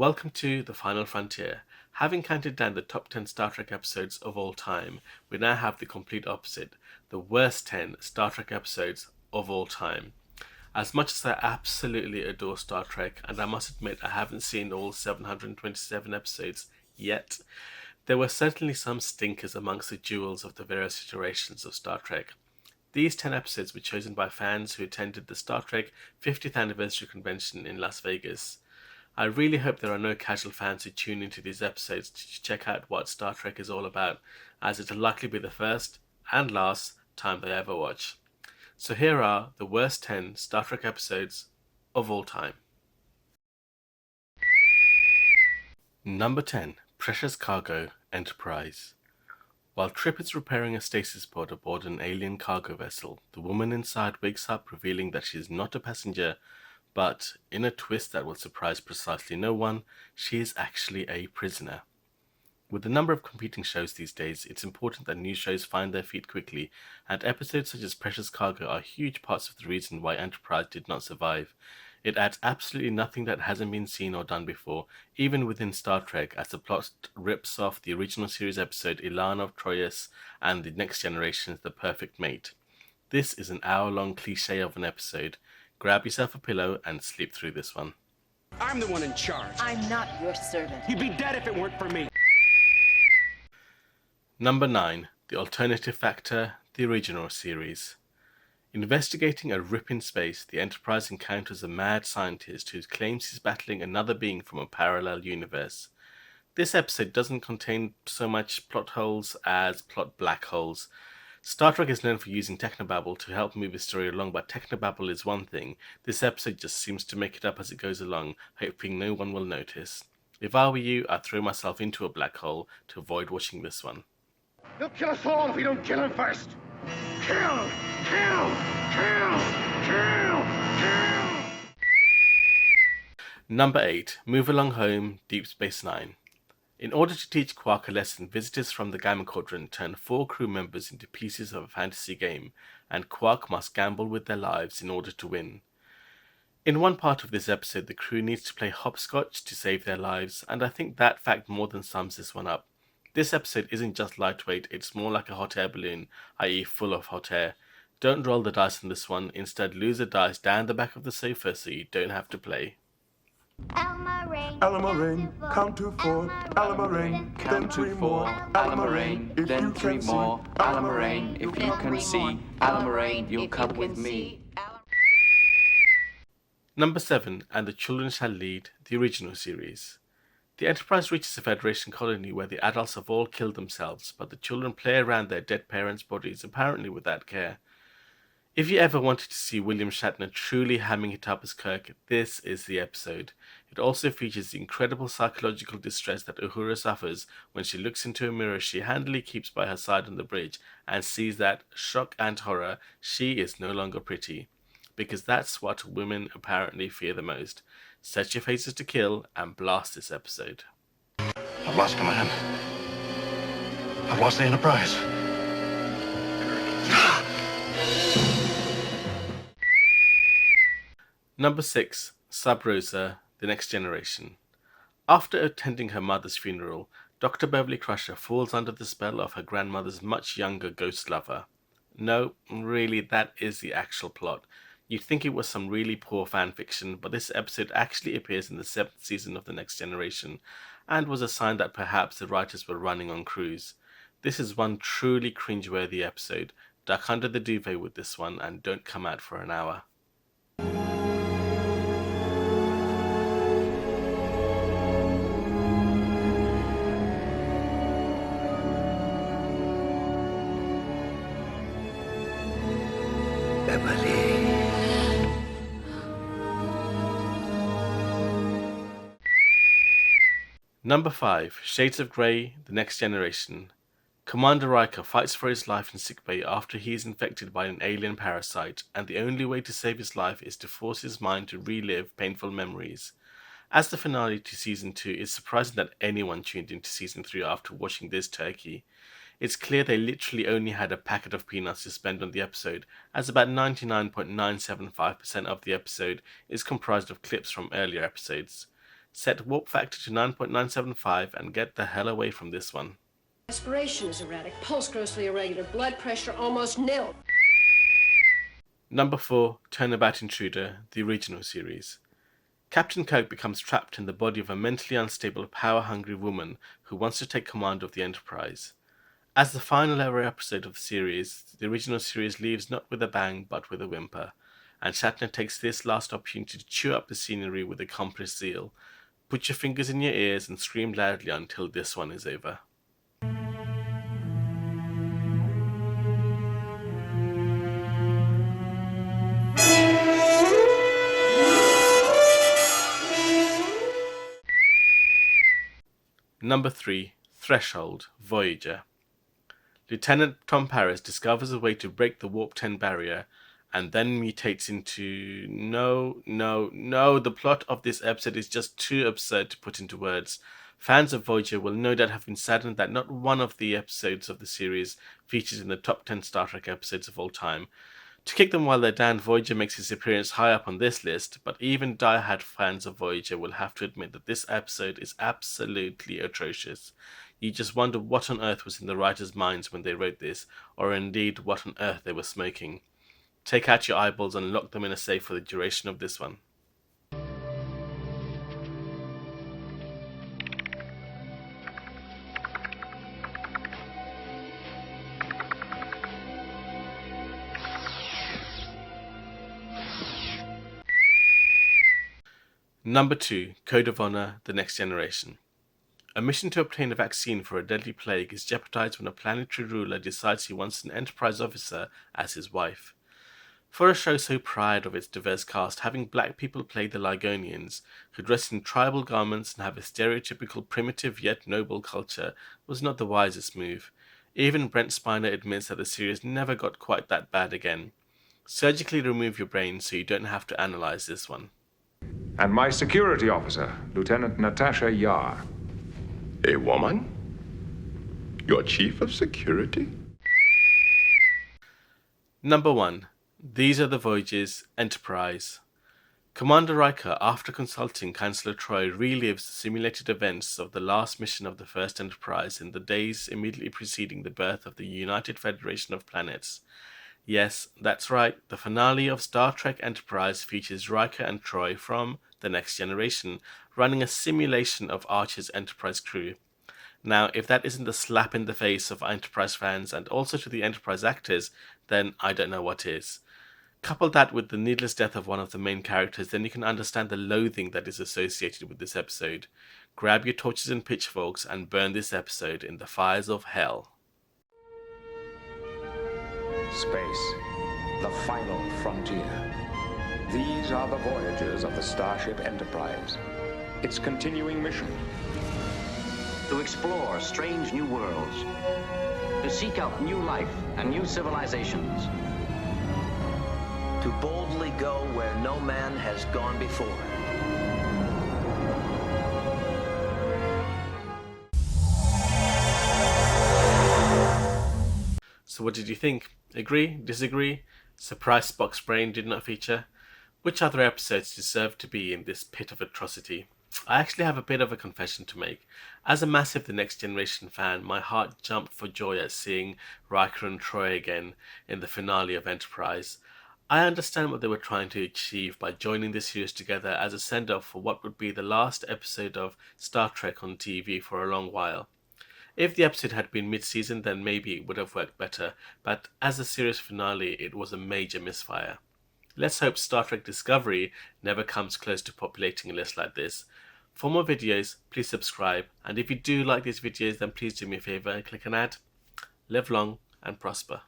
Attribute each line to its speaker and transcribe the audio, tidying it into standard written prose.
Speaker 1: Welcome to The Final Frontier. Having counted down the top 10 Star Trek episodes of all time, we now have the complete opposite, the worst 10 Star Trek episodes of all time. As much as I absolutely adore Star Trek, and I must admit I haven't seen all 727 episodes yet, there were certainly some stinkers amongst the jewels of the various iterations of Star Trek. These 10 episodes were chosen by fans who attended the Star Trek 50th Anniversary Convention in Las Vegas. I really hope there are no casual fans who tune into these episodes to check out what Star Trek is all about, as it'll likely be the first and last time they ever watch. So here are the worst 10 Star Trek episodes of all time. Number 10. Precious Cargo, Enterprise. While Trip is repairing a stasis pod aboard an alien cargo vessel, the woman inside wakes up revealing that she is not a passenger, but, in a twist that will surprise precisely no one, she is actually a prisoner. With the number of competing shows these days, it's important that new shows find their feet quickly, and episodes such as Precious Cargo are huge parts of the reason why Enterprise did not survive. It adds absolutely nothing that hasn't been seen or done before, even within Star Trek, as the plot rips off the original series episode Ilana of Troyes and The Next Generation's The Perfect Mate. This is an hour-long cliche of an episode. Grab yourself a pillow and sleep through this one.
Speaker 2: I'm the one in charge.
Speaker 3: I'm not your servant.
Speaker 2: You'd be dead if it weren't for me.
Speaker 1: Number 9. The Alternative Factor, the original series. Investigating a rip in space, the Enterprise encounters a mad scientist who claims he's battling another being from a parallel universe. This episode doesn't contain so much plot holes as plot black holes. Star Trek is known for using technobabble to help move a story along, but technobabble is one thing. This episode just seems to make it up as it goes along, hoping no one will notice. If I were you, I'd throw myself into a black hole to avoid watching this one.
Speaker 4: He'll kill us all if we don't kill him first. Kill! Kill! Kill! Kill! Kill!
Speaker 1: Number 8. Move Along Home, Deep Space Nine. In order to teach Quark a lesson, visitors from the Gamma Quadrant turn 4 crew members into pieces of a fantasy game, and Quark must gamble with their lives in order to win. In one part of this episode, the crew needs to play hopscotch to save their lives, and I think that fact more than sums this one up. This episode isn't just lightweight, it's more like a hot air balloon, i.e. full of hot air. Don't roll the dice on this one, instead lose the dice down the back of the sofa so you don't have to play.
Speaker 5: Alamarin, count to 4, Alamarin, then 3 more,
Speaker 6: Alamarin, then 3 more, Alamarin, if you can see, Alamarin, you'll come with me.
Speaker 1: Number 7, And the Children Shall Lead, the original series. The Enterprise reaches a Federation colony where the adults have all killed themselves, but the children play around their dead parents' bodies, apparently without care. If you ever wanted to see William Shatner truly hamming it up as Kirk, this is the episode. It also features the incredible psychological distress that Uhura suffers when she looks into a mirror she handily keeps by her side on the bridge and sees that, shock and horror, she is no longer pretty. Because that's what women apparently fear the most. Set your faces to kill and blast this episode.
Speaker 4: I've lost command. I've lost the Enterprise.
Speaker 1: Number 6. Sub Rosa, The Next Generation. After attending her mother's funeral, Dr. Beverly Crusher falls under the spell of her grandmother's much younger ghost lover. No, really, that is the actual plot. You'd think it was some really poor fan fiction, but this episode actually appears in the 7th season of The Next Generation, and was a sign that perhaps the writers were running on cruise. This is one truly cringeworthy episode. Duck under the duvet with this one and don't come out for an hour. Number 5. Shades of Grey, The Next Generation. Commander Riker fights for his life in sickbay after he is infected by an alien parasite, and the only way to save his life is to force his mind to relive painful memories. As the finale to Season 2, it's surprising that anyone tuned into Season 3 after watching this turkey. It's clear they literally only had a packet of peanuts to spend on the episode, as about 99.975% of the episode is comprised of clips from earlier episodes. Set warp factor to 9.975 and get the hell away from this one.
Speaker 3: Respiration is erratic, pulse grossly irregular, blood pressure almost nil.
Speaker 1: Number 4, Turnabout Intruder, the original series. Captain Kirk becomes trapped in the body of a mentally unstable, power-hungry woman who wants to take command of the Enterprise. As the final ever episode of the series, the original series leaves not with a bang but with a whimper, and Shatner takes this last opportunity to chew up the scenery with accomplished zeal. Put your fingers in your ears and scream loudly until this one is over. Number 3, Threshold, Voyager. Lieutenant Tom Paris discovers a way to break the Warp 10 barrier and then mutates into... No, the plot of this episode is just too absurd to put into words. Fans of Voyager will no doubt have been saddened that not one of the episodes of the series features in the top 10 Star Trek episodes of all time. To kick them while they're down, Voyager makes its appearance high up on this list, but even die-hard fans of Voyager will have to admit that this episode is absolutely atrocious. You just wonder what on earth was in the writers' minds when they wrote this, or indeed what on earth they were smoking. Take out your eyeballs and lock them in a safe for the duration of this one. Number 2, Code of Honor, The Next Generation. A mission to obtain a vaccine for a deadly plague is jeopardized when a planetary ruler decides he wants an Enterprise officer as his wife. For a show so proud of its diverse cast, having black people play the Ligonians, who dress in tribal garments and have a stereotypical primitive yet noble culture, was not the wisest move. Even Brent Spiner admits that the series never got quite that bad again. Surgically remove your brain so you don't have to analyze this one.
Speaker 7: And my security officer, Lieutenant Natasha Yar.
Speaker 8: A woman? Your chief of security?
Speaker 1: Number 1. These Are the Voyages, Enterprise. Commander Riker, after consulting Chancellor Troi, relives the simulated events of the last mission of the first Enterprise in the days immediately preceding the birth of the United Federation of Planets. Yes, that's right, the finale of Star Trek Enterprise features Riker and Troi from The Next Generation, running a simulation of Archer's Enterprise crew. Now, if that isn't a slap in the face of Enterprise fans and also to the Enterprise actors, then I don't know what is. Couple that with the needless death of one of the main characters, then you can understand the loathing that is associated with this episode. Grab your torches and pitchforks and burn this episode in the fires of hell.
Speaker 9: Space, the final frontier. These are the voyages of the Starship Enterprise. Its continuing mission:
Speaker 10: to explore strange new worlds, to seek out new life and new civilizations,
Speaker 11: to boldly go where no man has gone before.
Speaker 1: So what did you think? Agree? Disagree? Surprised Spock's brain did not feature? Which other episodes deserve to be in this pit of atrocity? I actually have a bit of a confession to make. As a massive The Next Generation fan, my heart jumped for joy at seeing Riker and Troi again in the finale of Enterprise. I understand what they were trying to achieve by joining the series together as a send-off for what would be the last episode of Star Trek on TV for a long while. If the episode had been mid-season, then maybe it would have worked better, but as a series finale, it was a major misfire. Let's hope Star Trek Discovery never comes close to populating a list like this. For more videos, please subscribe, and if you do like these videos, then please do me a favour and click an ad. Live long and prosper.